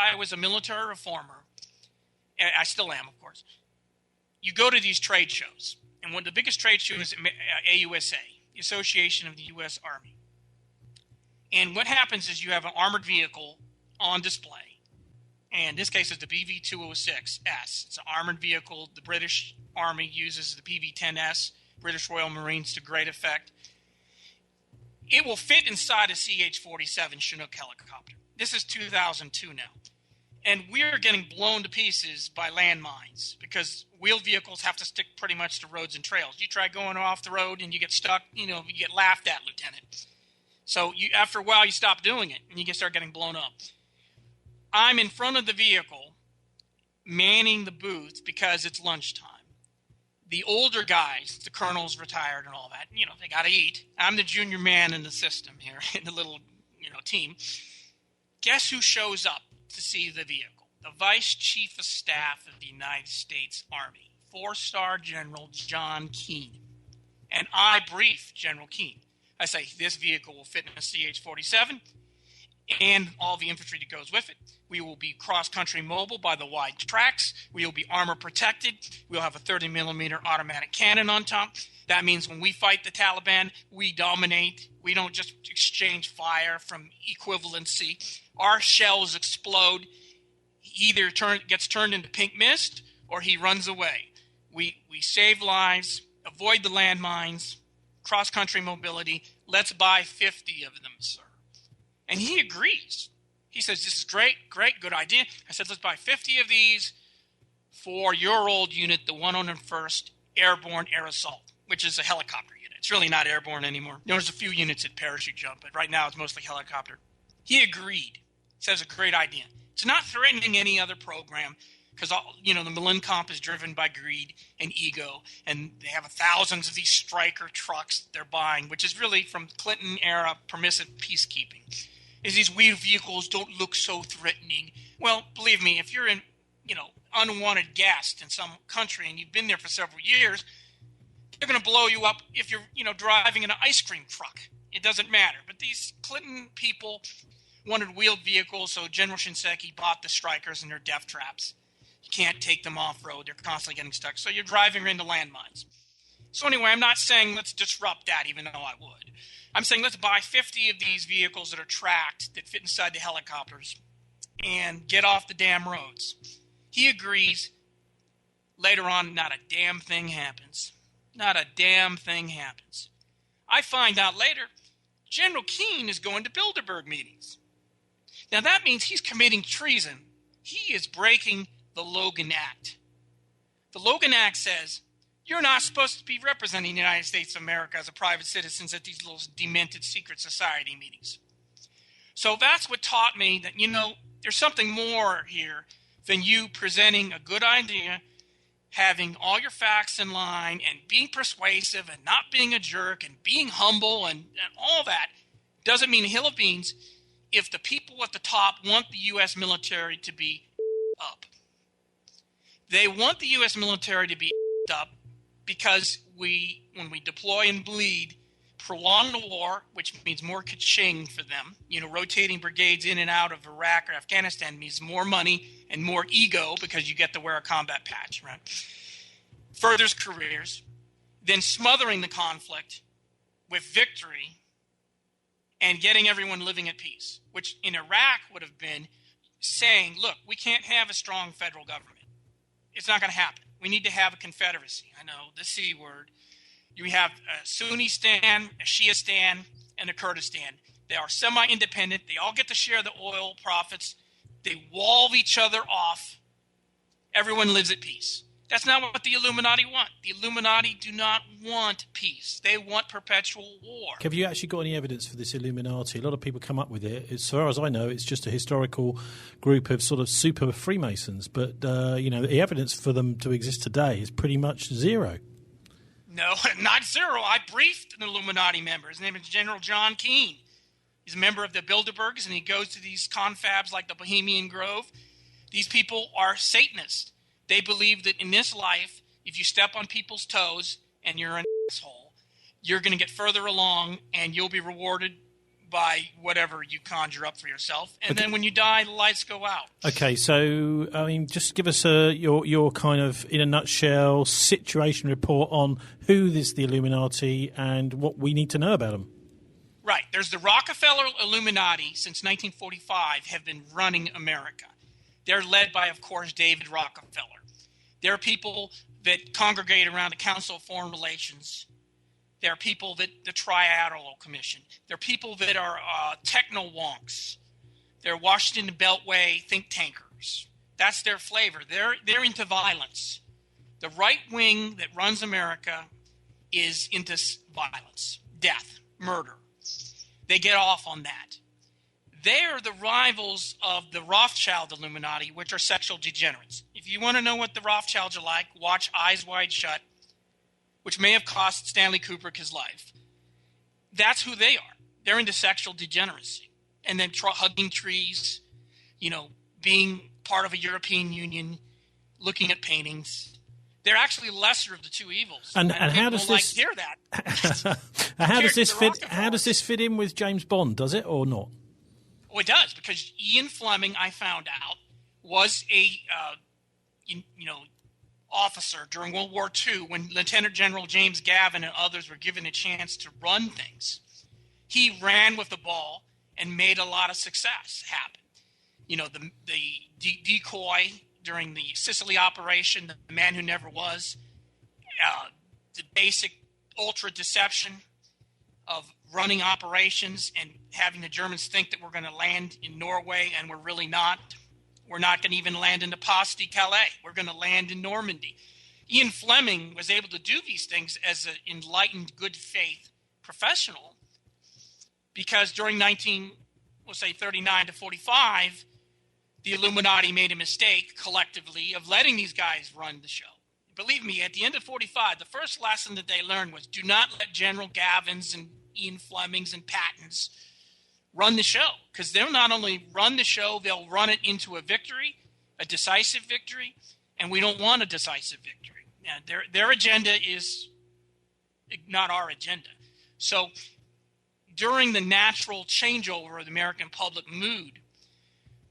I was a military reformer, and I still am, of course, you go to these trade shows. And one of the biggest trade shows is AUSA, the Association of the U.S. Army. And what happens is you have an armored vehicle on display. And in this case, it's the BV-206S. It's an armored vehicle. The British Army uses the PV-10S, British Royal Marines, to great effect. It will fit inside a CH-47 Chinook helicopter. This is 2002 now. And we're getting blown to pieces by landmines because wheeled vehicles have to stick pretty much to roads and trails. You try going off the road and you get stuck, you get laughed at, Lieutenant. So after a while, you stop doing it and you start getting blown up. I'm in front of the vehicle manning the booth because it's lunchtime. The older guys, the colonels retired and all that, they got to eat. I'm the junior man in the system here, in the little, team. Guess who shows up to see the vehicle? The Vice Chief of Staff of the United States Army, 4-star General John Keane. And I brief General Keane. I say, this vehicle will fit in a CH-47 and all the infantry that goes with it. We will be cross-country mobile by the wide tracks. We will be armor protected. We'll have a 30-millimeter automatic cannon on top. That means when we fight the Taliban, we dominate. We don't just exchange fire from equivalency. Our shells explode. He either gets turned into pink mist or he runs away. We save lives, avoid the landmines, cross-country mobility. Let's buy 50 of them, sir. And he agrees. He says, this is great, good idea. I said, let's buy 50 of these for your old unit, the 101st Airborne Air Assault, which is a helicopter unit. It's really not airborne anymore. There's a few units that parachute jump, but right now it's mostly helicopter. He agreed. Says a great idea. It's not threatening any other program because, the Malincomp is driven by greed and ego, and they have thousands of these Stryker trucks they're buying, which is really from Clinton-era permissive peacekeeping. Is these wheeled vehicles don't look so threatening. Well, believe me, if you're an unwanted guest in some country and you've been there for several years, they're going to blow you up if you're driving in an ice cream truck. It doesn't matter. But these Clinton people wanted wheeled vehicles, so General Shinseki bought the Strykers and their death traps. You can't take them off-road. They're constantly getting stuck. So you're driving into landmines. So anyway, I'm not saying let's disrupt that, even though I would. I'm saying let's buy 50 of these vehicles that are tracked, that fit inside the helicopters, and get off the damn roads. He agrees. Later on, not a damn thing happens. Not a damn thing happens. I find out later, General Keane is going to Bilderberg meetings. Now that means he's committing treason. He is breaking the Logan Act. The Logan Act says, you're not supposed to be representing the United States of America as a private citizen at these little demented secret society meetings. So that's what taught me that, there's something more here than you presenting a good idea, having all your facts in line, and being persuasive and not being a jerk and being humble and all that. Doesn't mean a hill of beans if the people at the top want the U.S. military to be up. They want the U.S. military to be up because when we deploy and bleed, prolong the war, which means more ka-ching for them. Rotating brigades in and out of Iraq or Afghanistan means more money and more ego because you get to wear a combat patch, right? Furthers careers. Then smothering the conflict with victory and getting everyone living at peace, which in Iraq would have been saying, look, we can't have a strong federal government. It's not going to happen. We need to have a confederacy. I know, the C word. You have a Sunnistan, a Shiistan, and a Kurdistan. They are semi-independent. They all get to share the oil profits. They wall each other off. Everyone lives at peace. That's not what the Illuminati want. The Illuminati do not want peace. They want perpetual war. Have you actually got any evidence for this Illuminati? A lot of people come up with it. As far as I know, it's just a historical group of sort of super Freemasons. But, the evidence for them to exist today is pretty much zero. No, not zero. I briefed an Illuminati member. His name is General John Keane. He's a member of the Bilderbergs, and he goes to these confabs like the Bohemian Grove. These people are Satanists. They believe that in this life, if you step on people's toes and you're an asshole, you're going to get further along and you'll be rewarded by whatever you conjure up for yourself. And then when you die, the lights go out. Okay, so, I mean, just give us your kind of, in a nutshell, situation report on who is the Illuminati and what we need to know about them. Right. There's the Rockefeller Illuminati since 1945 have been running America. They're led by, of course, David Rockefeller. There are people that congregate around the Council of Foreign Relations. There are people that the Trilateral Commission. There are people that are techno-wonks. They're Washington Beltway think tankers. That's their flavor. They're into violence. The right wing that runs America is into violence, death, murder. They get off on that. They're the rivals of the Rothschild Illuminati, which are sexual degenerates. If you want to know what the Rothschilds are like, watch Eyes Wide Shut, which may have cost Stanley Kubrick his life. That's who they are. They're into sexual degeneracy. And then hugging trees, being part of a European Union, looking at paintings. They're actually lesser of the two evils. And how does this hear that? How does this fit in with James Bond? Does it or not? Oh, it does, because Ian Fleming, I found out, was a officer during World War II when Lieutenant General James Gavin and others were given a chance to run things. He ran with the ball and made a lot of success happen. The decoy during the Sicily operation, the man who never was, the basic ultra deception of running operations and having the Germans think that we're going to land in Norway and we're really not. We're not going to even land in the Pas de Calais. We're going to land in Normandy. Ian Fleming was able to do these things as an enlightened, good faith professional because during 39 to 45, the Illuminati made a mistake collectively of letting these guys run the show. Believe me, at the end of 45, the first lesson that they learned was do not let General Gavins and Ian Flemings and Pattons run the show, because they'll not only run the show, they'll run it into a victory, a decisive victory, and we don't want a decisive victory. Now, their agenda is not our agenda. So during the natural changeover of the American public mood,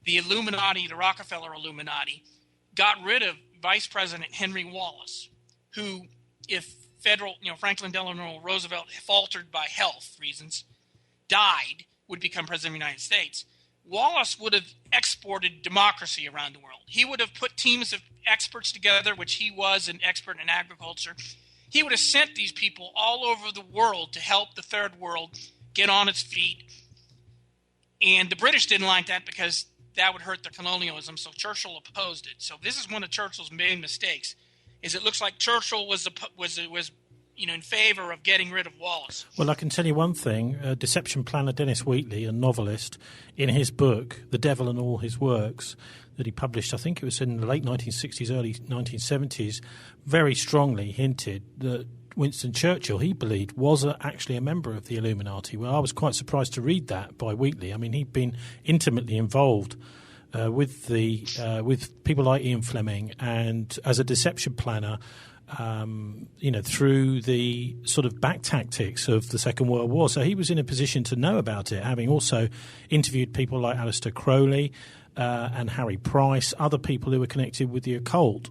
the Illuminati, the Rockefeller Illuminati, got rid of Vice President Henry Wallace, who, if Franklin Delano Roosevelt, faltered by health reasons, died, would become president of the United States, Wallace would have exported democracy around the world. He would have put teams of experts together, which he was an expert in agriculture. He would have sent these people all over the world to help the third world get on its feet. And the British didn't like that because that would hurt their colonialism, so Churchill opposed it. So this is one of Churchill's main mistakes, is it looks like Churchill was in favor of getting rid of Wallace. Well, I can tell you one thing. Deception planner Dennis Wheatley, a novelist, in his book, The Devil and All His Works, that he published, I think it was in the late 1960s, early 1970s, very strongly hinted that Winston Churchill, he believed, was actually a member of the Illuminati. Well, I was quite surprised to read that by Wheatley. I mean, he'd been intimately involved with people like Ian Fleming, and as a deception planner, through the sort of back tactics of the Second World War. So he was in a position to know about it, having also interviewed people like Aleister Crowley and Harry Price, other people who were connected with the occult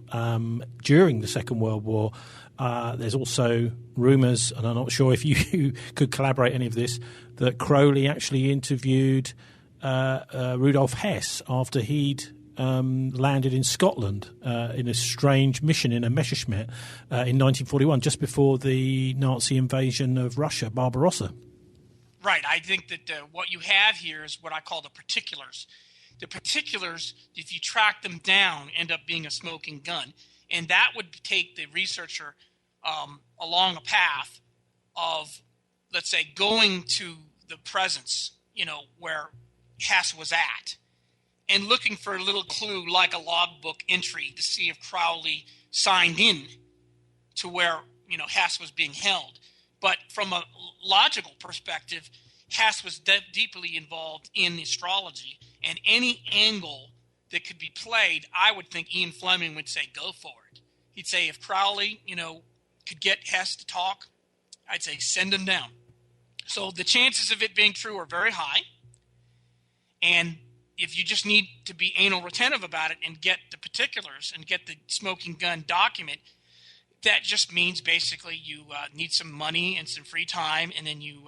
during the Second World War. There's also rumours, and I'm not sure if you could collaborate any of this, that Crowley actually interviewed Rudolf Hess after he'd landed in Scotland in a strange mission in a Messerschmitt in 1941, just before the Nazi invasion of Russia, Barbarossa. Right. I think that what you have here is what I call the particulars. The particulars, if you track them down, end up being a smoking gun. And that would take the researcher along a path of, let's say, going to the presence, where Hess was at, and looking for a little clue like a logbook entry to see if Crowley signed in to where, Hess was being held. But from a logical perspective, Hess was deeply involved in astrology, and any angle that could be played, I would think Ian Fleming would say, go for it. He'd say, if Crowley, could get Hess to talk, I'd say send him down. So the chances of it being true are very high. And if you just need to be anal retentive about it and get the particulars and get the smoking gun document, that just means basically you need some money and some free time, and then you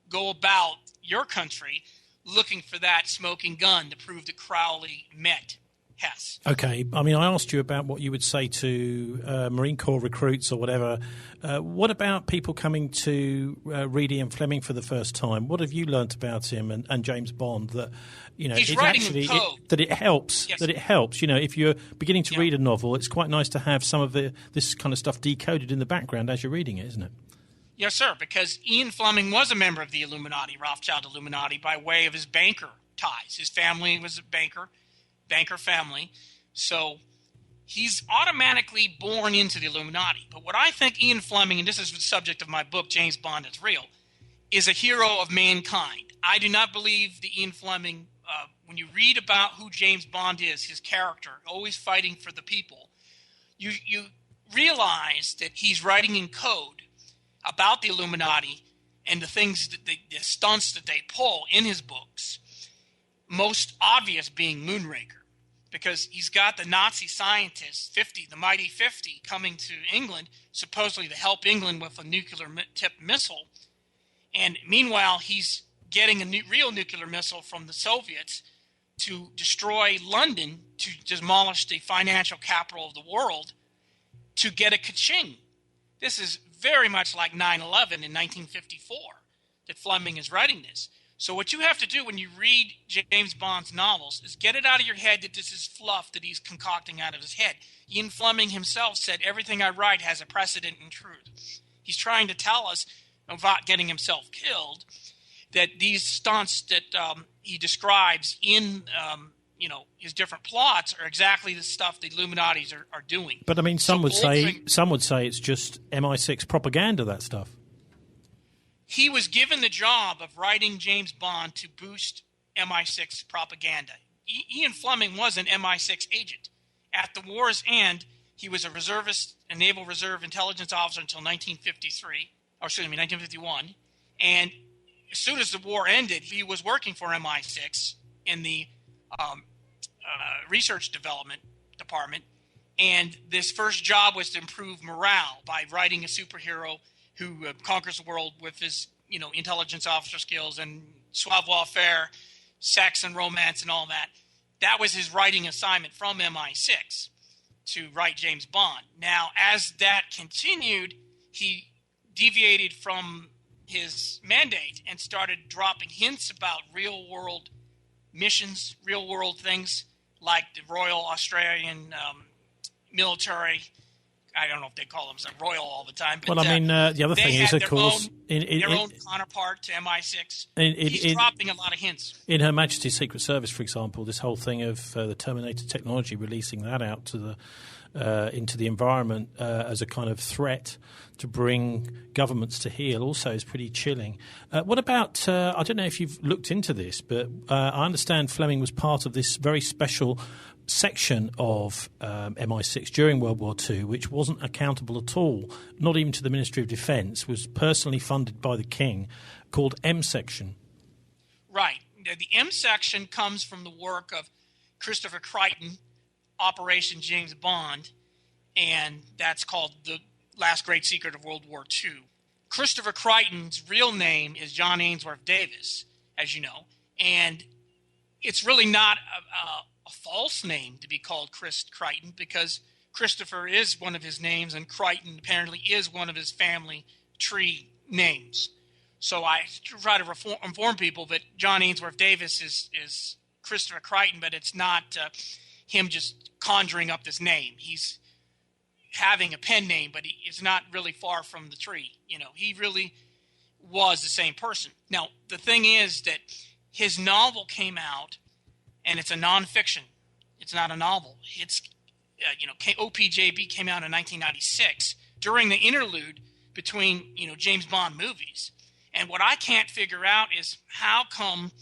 go about your country looking for that smoking gun to prove that Crowley met Hess. Okay. I mean, I asked you about what you would say to Marine Corps recruits or whatever. What about people coming to read Ian Fleming for the first time? What have you learnt about him and James Bond that, He's it's writing actually in code. that it helps? Yes. That it helps. If you're beginning to read a novel, it's quite nice to have some of this kind of stuff decoded in the background as you're reading it, isn't it? Yes, sir, because Ian Fleming was a member of the Illuminati, Rothschild Illuminati, by way of his banker ties. His family was a banker family. So he's automatically born into the Illuminati. But what I think Ian Fleming, and this is the subject of my book, James Bond is Real, is a hero of mankind. I do not believe that Ian Fleming, when you read about who James Bond is, his character, always fighting for the people, you realize that he's writing in code about the Illuminati and the things that the stunts that they pull in his books, most obvious being Moonraker, because he's got the Nazi scientists, the Mighty 50, coming to England, supposedly to help England with a nuclear-tipped missile. And meanwhile, he's getting a real nuclear missile from the Soviets to destroy London, to demolish the financial capital of the world, to get a ka-ching. This is very much like 9/11 in 1954 that Fleming is writing this. So what you have to do when you read James Bond's novels is get it out of your head that this is fluff that he's concocting out of his head. Ian Fleming himself said, everything I write has a precedent in truth. He's trying to tell us, without getting himself killed, that these stunts that he describes in his different plots are exactly the stuff the Illuminatis are doing. But I mean, some would say it's just MI6 propaganda, that stuff. He was given the job of writing James Bond to boost MI6 propaganda. Ian Fleming was an MI6 agent. At the war's end, he was a reservist, a Naval Reserve intelligence officer until 1951. And as soon as the war ended, he was working for MI6 in the research development department. And this first job was to improve morale by writing a superhero who conquers the world with his, intelligence officer skills and savoir-faire, sex and romance and all that. That was his writing assignment from MI6 to write James Bond. Now, as that continued, he deviated from his mandate and started dropping hints about real-world missions, real-world things like the Royal Australian military. I don't know if they call them royal all the time. But, well, I mean, the other thing is, of course, their own counterpart to MI6. He's dropping a lot of hints. In Her Majesty's Secret Service, for example, this whole thing of the Terminator technology, releasing that out to into the environment as a kind of threat to bring governments to heel also is pretty chilling. What about, I don't know if you've looked into this, but I understand Fleming was part of this very special section of MI6 during World War II, which wasn't accountable at all, not even to the Ministry of Defence, was personally funded by the King, called M Section. Right. The M Section comes from the work of Christopher Crichton, Operation James Bond, and that's called The Last Great Secret of World War II. Christopher Crichton's real name is John Ainsworth Davis, as you know, and it's really not a false name to be called Chris Crichton, because Christopher is one of his names and Crichton apparently is one of his family tree names. So I try to inform people that John Ainsworth Davis is Christopher Crichton, but it's not him just conjuring up this name. He's having a pen name, but it's not really far from the tree. He really was the same person. Now, the thing is that his novel came out, and it's a nonfiction. It's not a novel. It's, OPJB came out in 1996 during the interlude between, James Bond movies. And what I can't figure out is how come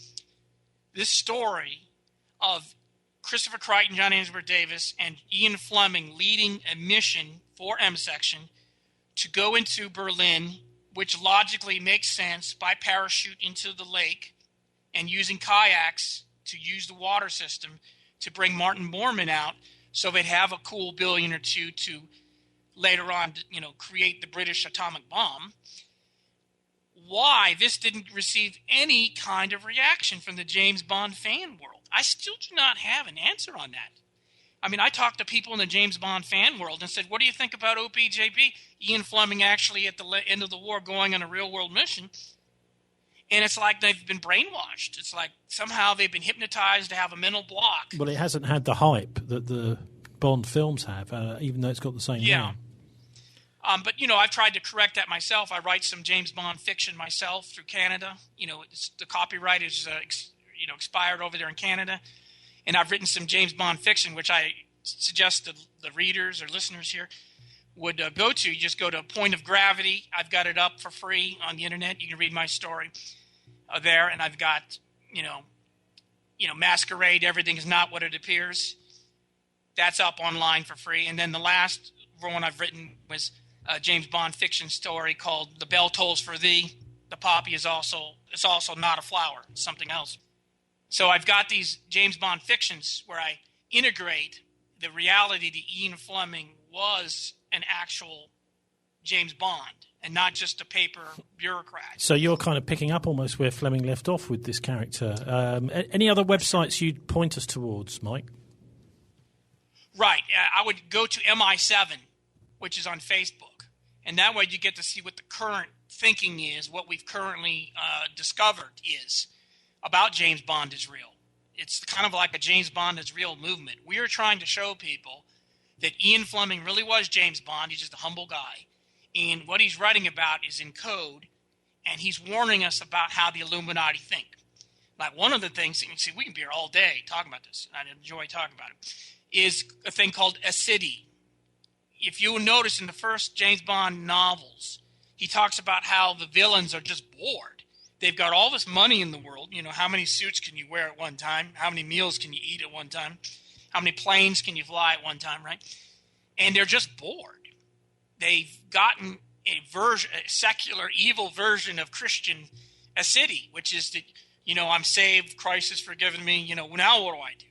this story of Christopher Crichton, John Ainsworth Davis, and Ian Fleming leading a mission for M Section to go into Berlin which logically makes sense, by parachute into the lake and using kayaks to use the water system to bring Martin Bormann out so they'd have a cool billion or two to later on, create the British atomic bomb. Why this didn't receive any kind of reaction from the James Bond fan world, I still do not have an answer on that. I mean, I talked to people in the James Bond fan world and said, what do you think about OPJB? Ian Fleming actually at the end of the war going on a real-world mission. And it's like they've been brainwashed. It's like somehow they've been hypnotized to have a mental block. Well, it hasn't had the hype that the Bond films have, even though it's got the same name. But, I've tried to correct that myself. I write some James Bond fiction myself through Canada. The copyright is, expired over there in Canada. And I've written some James Bond fiction, which I suggest the readers or listeners here would go to. You just go to Point of Gravity. I've got it up for free on the internet. You can read my story there. And I've got, Masquerade, Everything is Not What It Appears. That's up online for free. And then the last one I've written was a James Bond fiction story called The Bell Tolls for Thee. The poppy is also not a flower. It's something else. So I've got these James Bond fictions where I integrate the reality that Ian Fleming was an actual James Bond and not just a paper bureaucrat. So you're kind of picking up almost where Fleming left off with this character. Any other websites you'd point us towards, Mike? Right. I would go to MI7, which is on Facebook. And that way you get to see what the current thinking is, what we've currently discovered is about James Bond is real. It's kind of like a James Bond is real movement. We are trying to show people that Ian Fleming really was James Bond. He's just a humble guy. And what he's writing about is in code, and he's warning us about how the Illuminati think. Like one of the things, and you see, we can be here all day talking about this, and I enjoy talking about it, is a thing called acidity. If you notice in the first James Bond novels, he talks about how the villains are just bored. They've got all this money in the world. How many suits can you wear at one time? How many meals can you eat at one time? How many planes can you fly at one time, right? And they're just bored. They've gotten a secular, evil version of Christian acidity, which is that, I'm saved, Christ has forgiven me, now what do I do?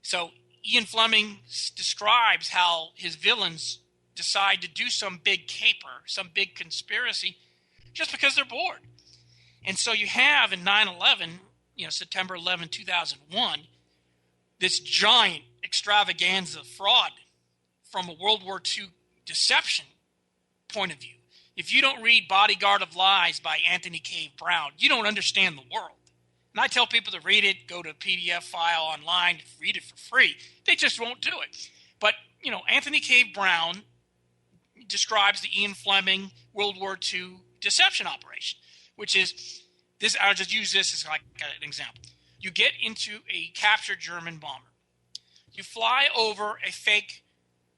So Ian Fleming describes how his villains decide to do some big caper, some big conspiracy, just because they're bored. And so you have in 9/11, September 11, 2001, this giant extravaganza fraud from a World War II deception point of view. If you don't read Bodyguard of Lies by Anthony Cave Brown, you don't understand the world. And I tell people to read it, go to a PDF file online, read it for free. They just won't do it. But, Anthony Cave Brown describes the Ian Fleming World War II deception operation, which is this. I'll just use this as like an example. You get into a captured German bomber. You fly over a fake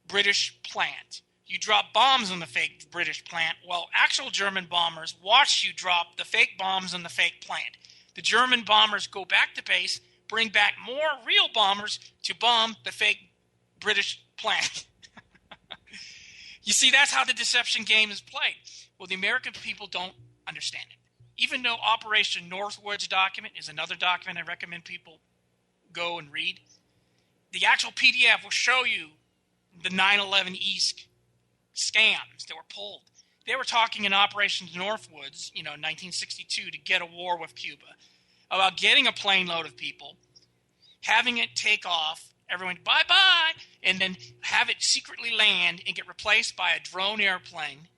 British plant. You drop bombs on the fake British plant while actual German bombers watch you drop the fake bombs on the fake plant. The German bombers go back to base, bring back more real bombers to bomb the fake British plant. You see, that's how the deception game is played. Well, the American people don't understand it. Even though Operation Northwoods document is another document I recommend people go and read, the actual PDF will show you the 9/11 East scams that were pulled. They were talking in Operation Northwoods, 1962, to get a war with Cuba, about getting a plane load of people, having it take off, everyone bye-bye, and then have it secretly land and get replaced by a drone airplane,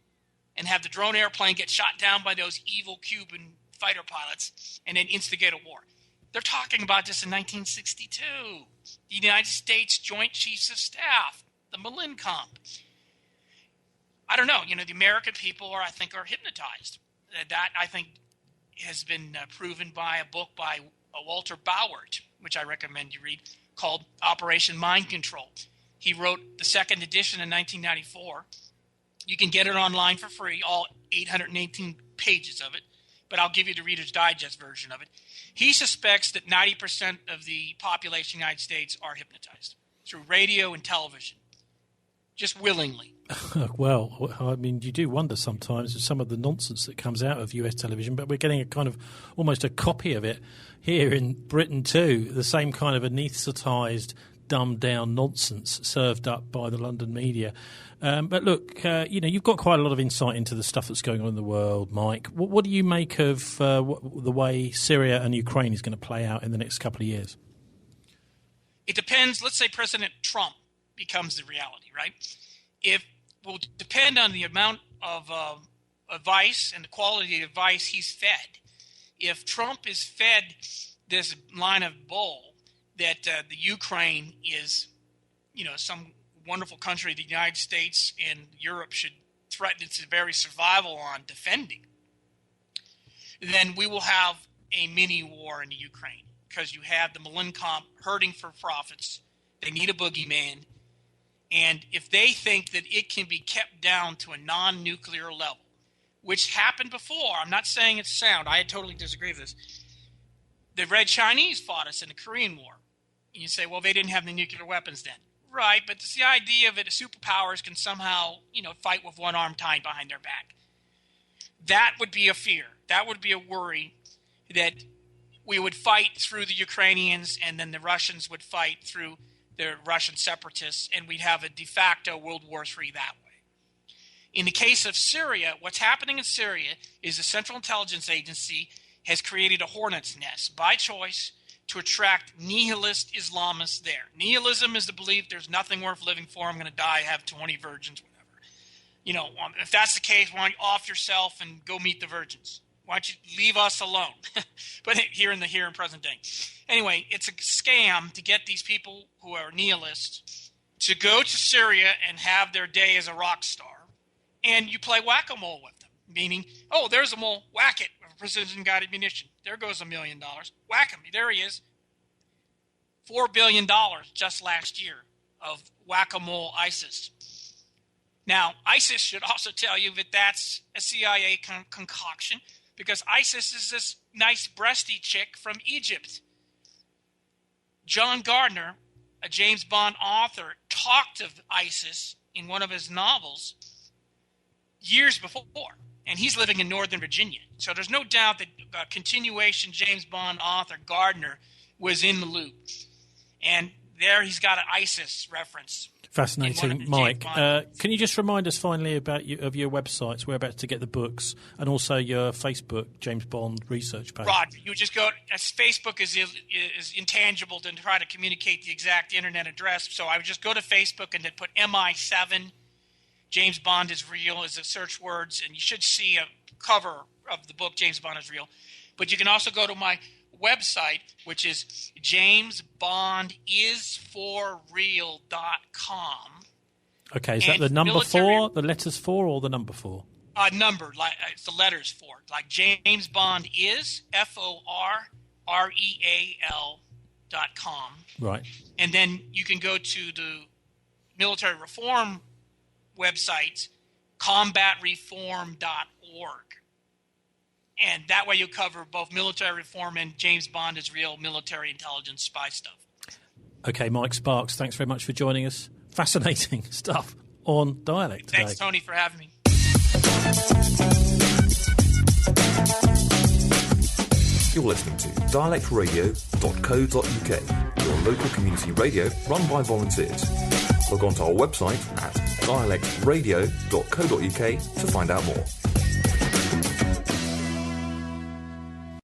and have the drone airplane get shot down by those evil Cuban fighter pilots, and then instigate a war. They're talking about this in 1962. The United States Joint Chiefs of Staff, the Malincomp. I don't know. The American people are hypnotized. That, I think, has been proven by a book by Walter Bauert, which I recommend you read, called Operation Mind Control. He wrote the second edition in 1994. You can get it online for free, all 818 pages of it, but I'll give you the Reader's Digest version of it. He suspects that 90% of the population of the United States are hypnotized through radio and television. just willingly. Well, I mean, you do wonder sometimes some of the nonsense that comes out of US television, but we're getting a kind of almost a copy of it here in Britain too, the same kind of anaesthetised, dumbed-down nonsense served up by the London media. But look, you've got quite a lot of insight into the stuff that's going on in the world, Mike. What do you make of the way Syria and Ukraine is going to play out in the next couple of years? It depends. Let's say President Trump becomes the reality, right? It will depend on the amount of advice and the quality of advice he's fed. If Trump is fed this line of bull that the Ukraine is, some wonderful country the United States and Europe should threaten its very survival on defending, then we will have a mini war in the Ukraine because you have the Malenkov hurting for profits. They need a boogeyman. And if they think that it can be kept down to a non-nuclear level, which happened before, I'm not saying it's sound. I totally disagree with this. The Red Chinese fought us in the Korean War. And you say, well, they didn't have the nuclear weapons then. Right, but it's the idea that superpowers can somehow, fight with one arm tied behind their back. That would be a fear. That would be a worry that we would fight through the Ukrainians and then the Russians would fight through the Russian separatists, and we'd have a de facto World War III that way. In the case of Syria, what's happening in Syria is the Central Intelligence Agency has created a hornet's nest by choice to attract nihilist Islamists there. Nihilism is the belief there's nothing worth living for. I'm going to die, have 20 virgins, whatever. If that's the case, why don't you off yourself and go meet the virgins? Why don't you leave us alone? But here in present day. Anyway, it's a scam to get these people who are nihilists to go to Syria and have their day as a rock star. And you play whack-a-mole with them, meaning, oh, there's a mole, whack it with precision-guided munition. There goes $1 million. Whack him. There he is. $4 billion just last year of whack-a-mole ISIS. Now, ISIS should also tell you that that's a CIA concoction because ISIS is this nice breasty chick from Egypt. John Gardner, a James Bond author, talked of ISIS in one of his novels years before, and he's living in Northern Virginia. So there's no doubt that continuation James Bond author Gardner was in the loop. And there he's got an ISIS reference. Fascinating. Mike, can you just remind us finally about your websites, whereabouts to get the books, and also your Facebook James Bond research page? Roger, you just go, as Facebook is intangible to try to communicate the exact internet address, so I would just go to Facebook and then put MI7, James Bond is Real, as the search words, and you should see a cover of the book James Bond is Real. But you can also go to my website, which is jamesbondisforreal.com. Okay, is that the number 4, the letters 4, or the number 4? Number, like it's the letters 4. Like James Bond is FORREAL.com. Right. And then you can go to the military reform website, combatreform.org. And that way you cover both military reform and James Bond is Real military intelligence spy stuff. Okay, Mike Sparks, thanks very much for joining us. Fascinating stuff on Dialect today. Thanks, Tony, for having me. You're listening to dialectradio.co.uk, your local community radio run by volunteers. Log on to our website at dialectradio.co.uk to find out more.